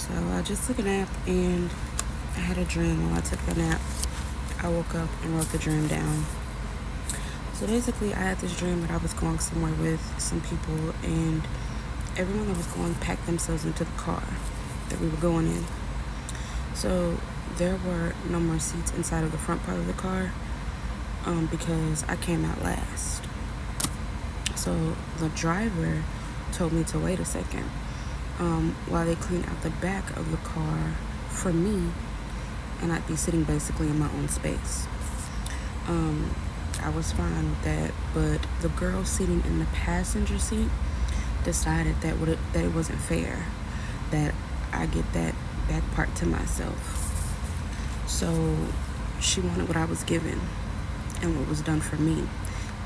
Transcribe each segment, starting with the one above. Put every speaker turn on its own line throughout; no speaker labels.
So I just took a nap and I had a dream while I took the nap. I woke up and wrote the dream down. So basically, I had this dream that I was going somewhere with some people, and everyone that was going packed themselves into the car that we were going in. So there were no more seats inside of the front part of the car because I came out last. So the driver told me to wait a second while they clean out the back of the car for me, and I'd be sitting basically in my own space. I was fine with that, but the girl sitting in the passenger seat decided that it wasn't fair that I get that back part to myself. So she wanted what I was given and what was done for me,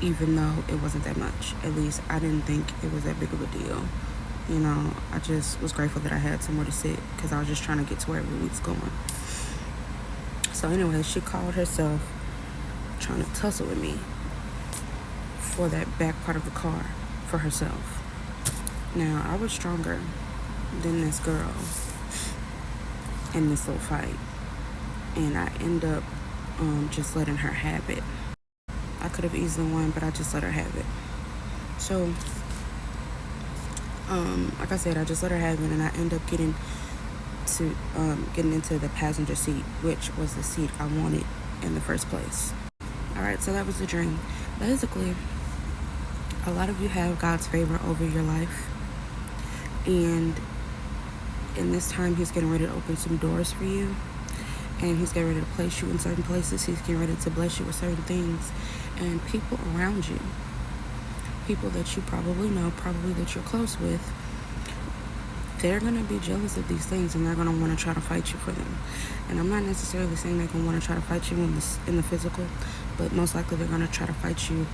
even though it wasn't that much. At least I didn't think it was that big of a deal. You know, I just was grateful that I had somewhere to sit because I was just trying to get to wherever we was going. So anyway, she called herself trying to tussle with me for that back part of the car for herself. Now, I was stronger than this girl in this little fight, and I end up just letting her have it. I could have easily won, but I just let her have it. So like I said, I just let her have it, and I end up getting into the passenger seat, which was the seat I wanted in the first place. Alright, so that was the dream. Basically, a lot of you have God's favor over your life, and in this time He's getting ready to open some doors for you, and He's getting ready to place you in certain places. He's getting ready to bless you with certain things, and people around you, people that you probably know, probably that you're close with, they're going to be jealous of these things, and they're going to want to try to fight you for them. And I'm not necessarily saying they're going to want to try to fight you in the physical, but most likely they're going to try to fight you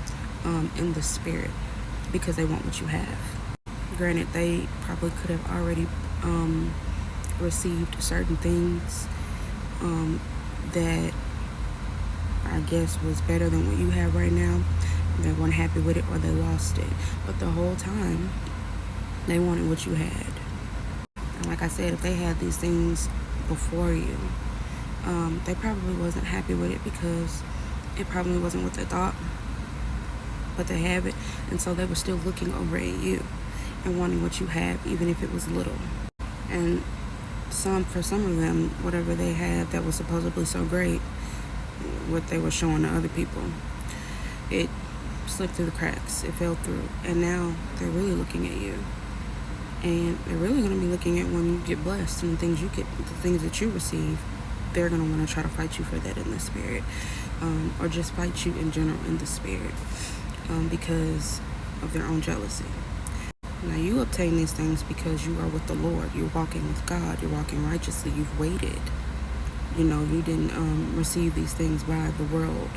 in the spirit because they want what you have. Granted, they probably could have already received certain things that I guess was better than what you have right now. They weren't happy with it, or they lost it. But the whole time, they wanted what you had. And like I said, if they had these things before you, they probably wasn't happy with it because it probably wasn't what they thought. But they have it, and so they were still looking over at you and wanting what you have, even if it was little. And for some of them, whatever they had that was supposedly so great, what they were showing to other people, it slipped through the cracks, it fell through, and now they're really looking at you, and they're really going to be looking at when you get blessed and the things you get, the things that you receive. They're going to want to try to fight you for that in the spirit, or just fight you in general in the spirit, because of their own jealousy. Now, you obtain these things because you are with the Lord. You're walking with God. You're walking righteously. You've waited. You know, you didn't receive these things by the world.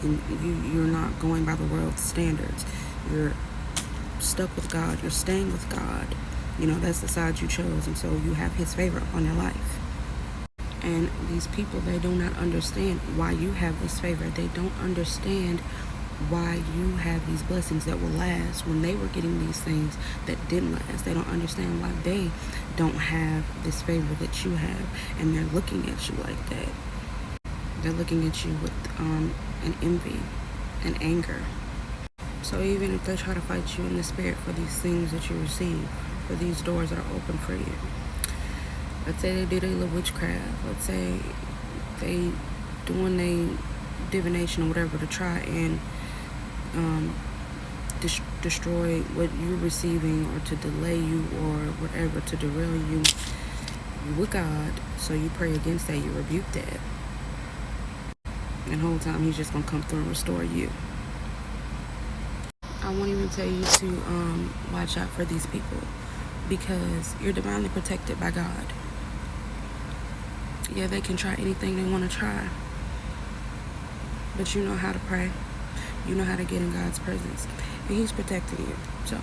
And you're not going by the world's standards. You're stuck with God. You're staying with God. You know, that's the side you chose. And so you have His favor on your life. And these people, they do not understand why you have this favor. They don't understand why you have these blessings that will last when they were getting these things that didn't last. They don't understand why they don't have this favor that you have, and they're looking at you like that. They're looking at you with an envy and anger. So even if they try to fight you in the spirit for these things that you receive, for these doors that are open for you, let's say they did a little witchcraft, let's say they doing a divination or whatever to try and destroy what you're receiving, or to delay you, or whatever, to derail you with God. So you pray against that, you rebuke that, and the whole time He's just gonna come through and restore you. I won't even tell you to watch out for these people, because you're divinely protected by God. Yeah, they can try anything they want to try, but you know how to pray. You know how to get in God's presence, and He's protecting you. So